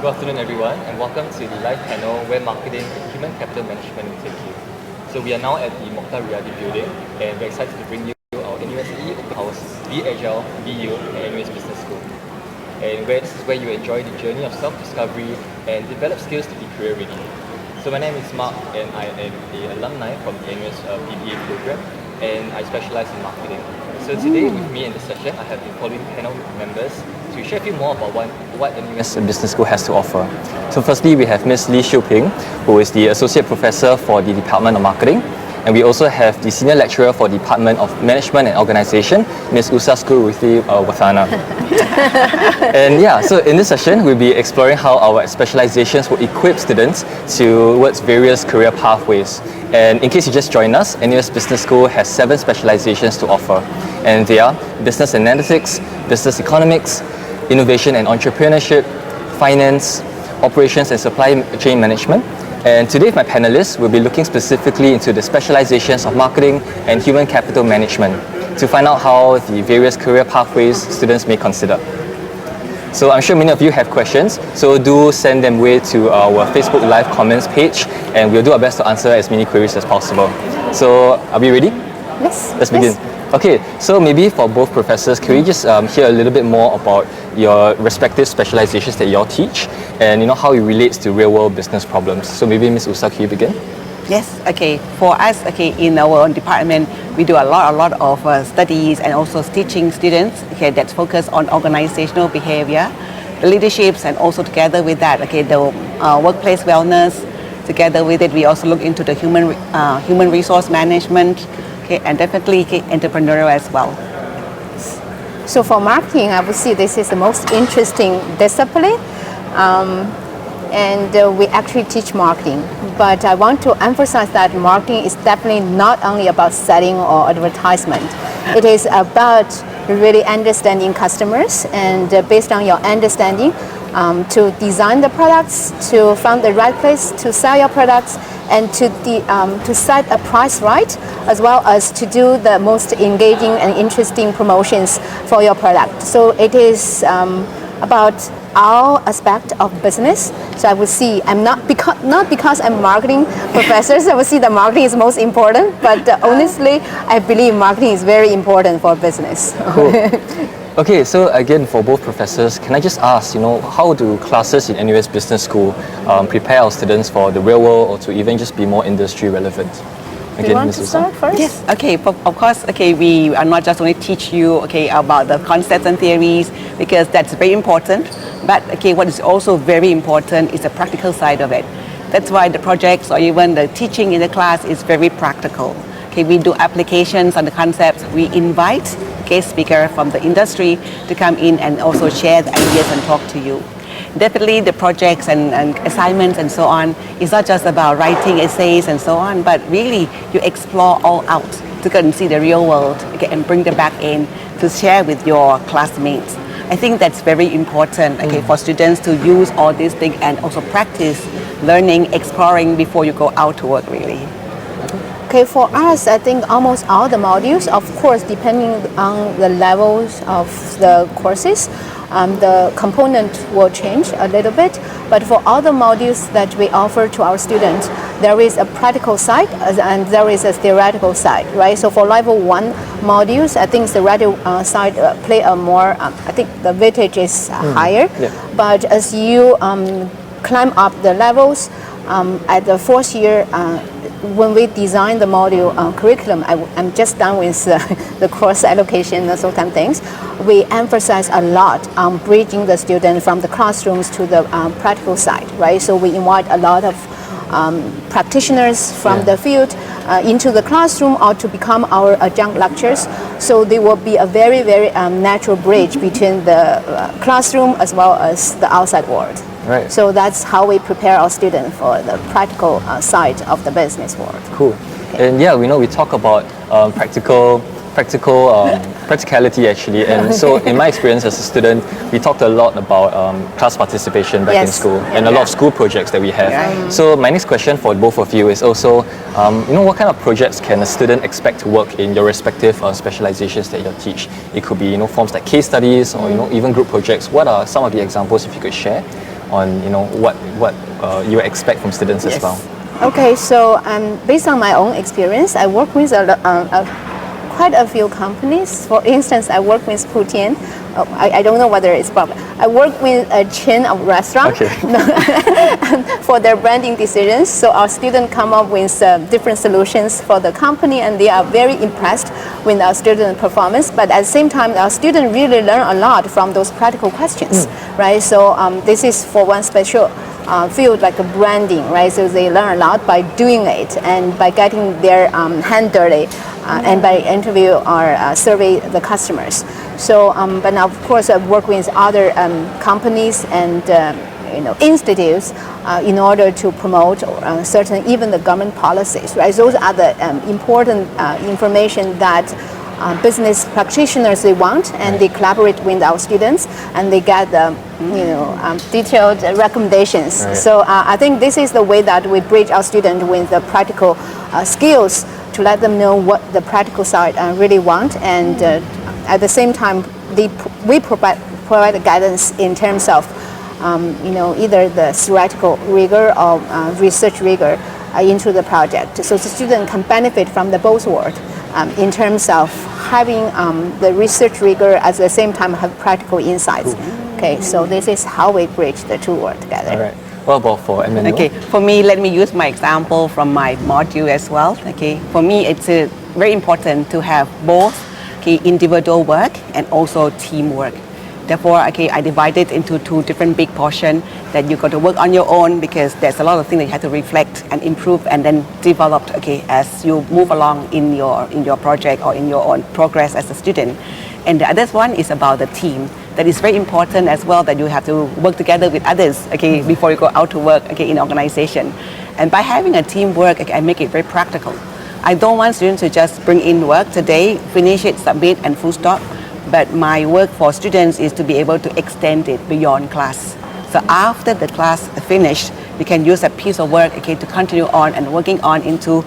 Good afternoon everyone and welcome to the live panel where marketing and human capital management will take you. So we are now at the Mokhtar Riyadi building and we're excited to bring you our NUS Open House, Be Agile, BU and NUS Business School. And this is where you enjoy the journey of self-discovery and develop skills to be career ready. So my name is Mark and I am an alumni from the NUS BBA program and I specialize in marketing. So today with me in this session I have the following panel members to share with you more about what NUS Business School has to offer. So firstly we have Ms. Lee Xiu Ping, who is the Associate Professor for the Department of Marketing. And we also have the Senior Lecturer for the Department of Management and Organisation, Ms. Usa Skuruthi Wathana. And yeah, so in this session, we'll be exploring how our specializations will equip students towards various career pathways. And in case you just joined us, NUS Business School has 7 specializations to offer. And they are Business Analytics, Business Economics, Innovation and Entrepreneurship, Finance, Operations and Supply Chain Management. And today, my panelists will be looking specifically into the specializations of marketing and human capital management to find out how the various career pathways students may consider. So I'm sure many of you have questions, so do send them way to our Facebook Live comments page and we'll do our best to answer as many queries as possible. So are we ready? Yes. Let's begin. Yes. Okay, so maybe for both professors, can we just hear a little bit more about your respective specializations that you all teach and how it relates to real-world business problems? So maybe Ms. Usa, can you begin? Yes, okay. For us, in our own department, we do a lot of studies and also teaching students, that's focused on organizational behavior, leaderships, and also together with that, the workplace wellness. Together with it, we also look into the human resource management, and definitely entrepreneurial as well. So for marketing, I would say this is the most interesting discipline. And we actually teach marketing. But I want to emphasize that marketing is definitely not only about selling or advertisement. It is about really understanding customers and based on your understanding, to design the products, to find the right place to sell your products, and to set a price right, as well as to do the most engaging and interesting promotions for your product. So it is about all aspect of business. So I would see, not because I'm a marketing professor, so I would see that marketing is most important, but honestly, I believe marketing is very important for business. Cool. Okay, so again, for both professors, can I just ask, how do classes in NUS Business School prepare our students for the real world or to even just be more industry relevant? Again, do you want to start first? Yes, okay, of course, we are not just only teach you, about the concepts and theories, because that's very important, but, what is also very important is the practical side of it. That's why the projects or even the teaching in the class is very practical. We do applications on the concepts. We invite guest speaker from the industry to come in and also share the ideas and talk to you. Definitely the projects and assignments and so on is not just about writing essays and so on, but really you explore all out to go and see the real world and bring them back in to share with your classmates. I think that's very important for students to use all these things and also practice learning, exploring before you go out to work really. Okay, for us, I think almost all the modules, of course, depending on the levels of the courses, the component will change a little bit. But for all the modules that we offer to our students, there is a practical side and there is a theoretical side, right? So for level 1 modules, I think the theoretical side play a more, I think the weightage is higher. Yeah. But as you climb up the levels, at the 4th year, when we design the module curriculum, I'm just done with the course allocation and those kind of things. We emphasize a lot on bridging the student from the classrooms to the practical side, right? So we invite a lot of practitioners from the field into the classroom or to become our adjunct lecturers. So there will be a very, very natural bridge between the classroom as well as the outside world. Right. So that's how we prepare our students for the practical side of the business world. Cool. Okay. And yeah, we know we talk about practicality actually, and so in my experience as a student, we talked a lot about class participation back in school and a lot of school projects that we have. Yeah. So my next question for both of you is also, what kind of projects can a student expect to work in your respective specializations that you teach? It could be forms like case studies or even group projects. What are some of the examples if you could share? on what you expect from students as well. Okay, so based on my own experience, I work with quite a few companies. For instance, I work with Putian. I don't know whether it's proper. I work with a chain of restaurants for their branding decisions. So our students come up with different solutions for the company, and they are very impressed with our student performance. But at the same time, our students really learn a lot from those practical questions, right? So this is for one special field like a branding, right? So they learn a lot by doing it and by getting their hand dirty and by interview or survey the customers. So, but now of course I work with other companies and institutes in order to promote certain even the government policies, right? Those are the important information that business practitioners they want, and they collaborate with our students, and they get the detailed recommendations. Right. So I think this is the way that we bridge our students with the practical skills to let them know what the practical side really want, and at the same time we provide guidance in terms of either the theoretical rigor or research rigor into the project, so the student can benefit from the both worlds. In terms of having the research rigor at the same time have practical insights. Okay, so this is how we bridge the two worlds together. All right. What about for MNO? Okay, for me, let me use my example from my module as well. Okay, for me, it's very important to have both individual work and also teamwork. Therefore, I divide it into two different big portions that you got to work on your own, because there's a lot of things that you have to reflect and improve and then develop, as you move along in your project or in your own progress as a student. And the other one is about the team. That is very important as well, that you have to work together with others, before you go out to work, in organization. And by having a teamwork, I make it very practical. I don't want students to just bring in work today, finish it, submit, and full stop. But my work for students is to be able to extend it beyond class. So after the class finished, we can use that piece of work to continue on and working on into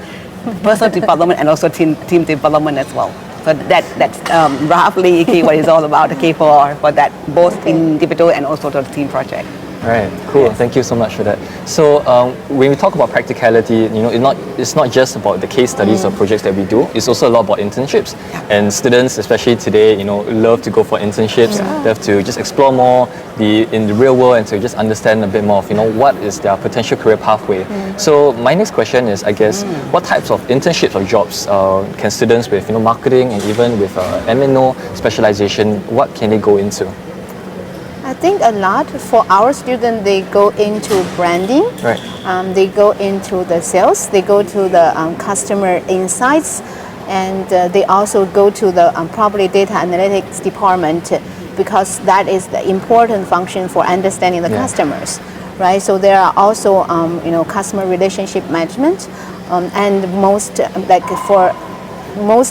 personal development and also team development as well. So that's roughly what it's all about for that, both individual and also the team project. Right, cool. Yes. Thank you so much for that. So when we talk about practicality, it's not just about the case studies or projects that we do. It's also a lot about internships. Yeah. And students, especially today, love to go for internships. Yeah. They have to just explore more in the real world and to just understand a bit more of what is their potential career pathway. So my next question is, I guess, what types of internships or jobs can students with marketing and even with MNO specialization, what can they go into? I think a lot for our students, they go into branding, right. They go into the sales, they go to the customer insights, and they also go to the probably data analytics department, because that is the important function for understanding the customers, right? So there are also customer relationship management, and most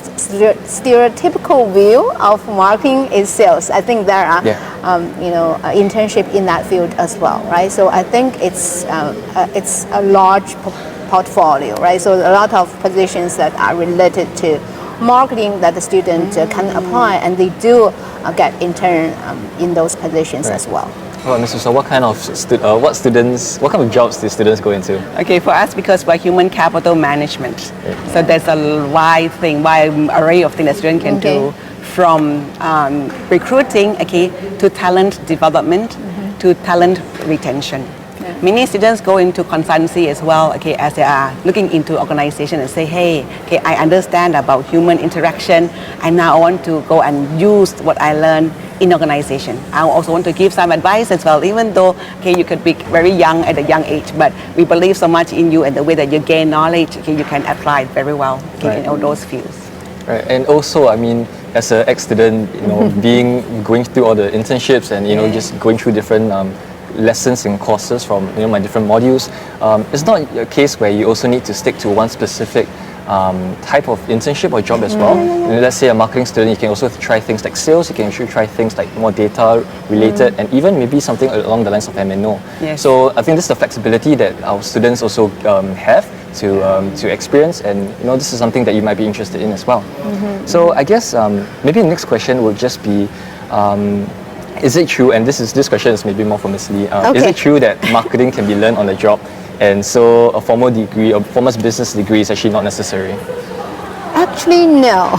stereotypical view of marketing is sales. I think there are internship in that field as well, right? So I think it's a large portfolio, right? So a lot of positions that are related to marketing that the student can apply, and they do get intern in those positions as well. Well, Mr. So what kind of jobs do students go into? Okay, for us, because we're human capital management, so there's a wide array of things that students can do, from recruiting, to talent development, to talent retention. Many students go into consultancy as well, as they are looking into organization and say, hey, I understand about human interaction, and now I want to go and use what I learned in organization. I also want to give some advice as well, even though you could be very young at a young age, but we believe so much in you and the way that you gain knowledge, you can apply it very well in all those fields. Right, and also, as an ex-student, going through all the internships and just going through different lessons and courses from my different modules, it's not a case where you also need to stick to one specific type of internship or job as well. Let's say a marketing student, you can also try things like sales, you can actually try things like more data related, and even maybe something along the lines of MNO. Yes. So I think this is the flexibility that our students also have to experience, and this is something that you might be interested in as well. So I guess maybe the next question would just be, is it true, and this question is maybe more for Ms. Lee, is Okay. it true that marketing can be learned on the job, and so a formal degree, a formal business degree is actually not necessary? Actually, no.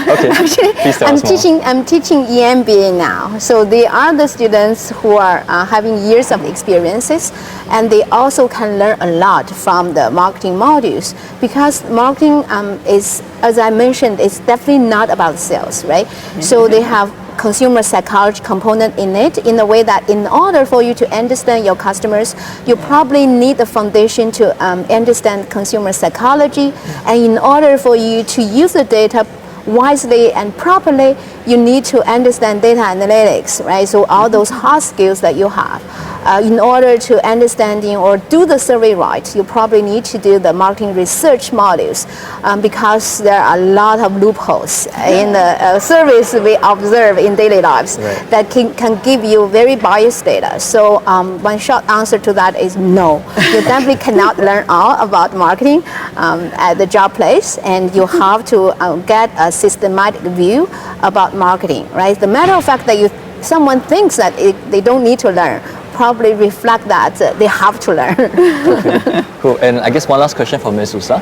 Okay, Actually, please tell us more. I'm teaching EMBA now. So they are the students who are having years of experiences, and they also can learn a lot from the marketing modules, because marketing is, as I mentioned, it's definitely not about sales, right? So they have consumer psychology component in it, in a way that in order for you to understand your customers, you probably need the foundation to understand consumer psychology, and in order for you to use the data wisely and properly, you need to understand data analytics, right? So all those hard skills that you have. In order to understanding or do the survey right, you probably need to do the marketing research modules, because there are a lot of loopholes in the surveys we observe in daily lives that can give you very biased data. So one short answer to that is no. You definitely cannot learn all about marketing at the job place, and you have to get a systematic view about marketing, right? The matter of fact that someone thinks that they don't need to learn probably reflect that they have to learn. Okay, cool. And I guess one last question for Ms. Usa.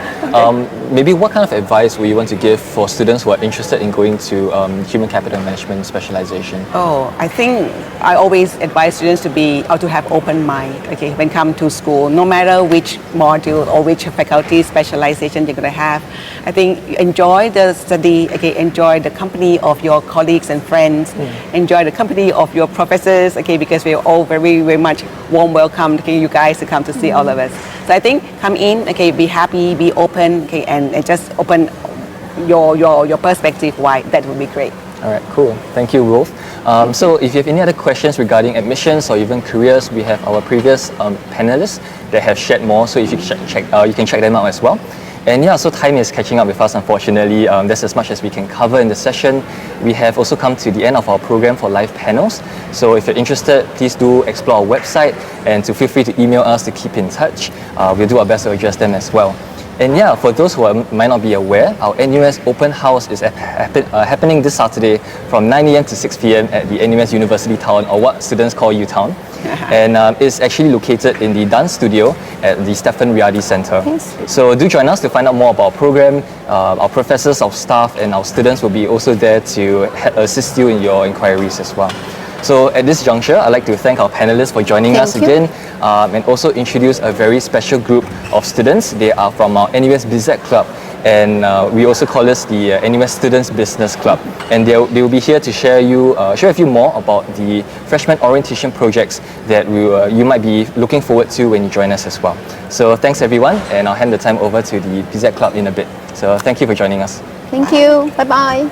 Maybe what kind of advice would you want to give for students who are interested in going to human capital management specialization? Oh, I think I always advise students to have open mind, okay, when come to school, no matter which module or which faculty specialization you're going to have. I think enjoy the study, okay, enjoy the company of your colleagues and friends, enjoy the company of your professors, okay, because we're all very much warm welcome, okay, you guys to come to see all of us. So I think come in, okay, be happy, be open, okay, and just open your perspective wide. That would be great. All right, cool. Thank you, Rolf. So if you have any other questions regarding admissions or even careers, we have our previous panelists that have shared more, so if you you can check them out as well. And yeah, so time is catching up with us, unfortunately. That's as much as we can cover in the session. We have also come to the end of our program for live panels. So if you're interested, please do explore our website, and to feel free to email us to keep in touch. We'll do our best to address them as well. And yeah, for those who might not be aware, our NUS Open House is happening this Saturday from 9 a.m. to 6 p.m. at the NUS University Town, or what students call U-Town. And it's actually located in the dance studio at the Stephen Riadi Center. So do join us to find out more about our program. Our professors, our staff, and our students will be also there to assist you in your inquiries as well. So at this juncture, I'd like to thank our panelists for joining us again, and also introduce a very special group of students. They are from our NUS Business Club, and we also call this the NUS Students Business Club. And they will be here to share with you more about the freshman orientation projects that you might be looking forward to when you join us as well. So thanks everyone, and I'll hand the time over to the Business Club in a bit. So thank you for joining us. Thank you. Bye-bye.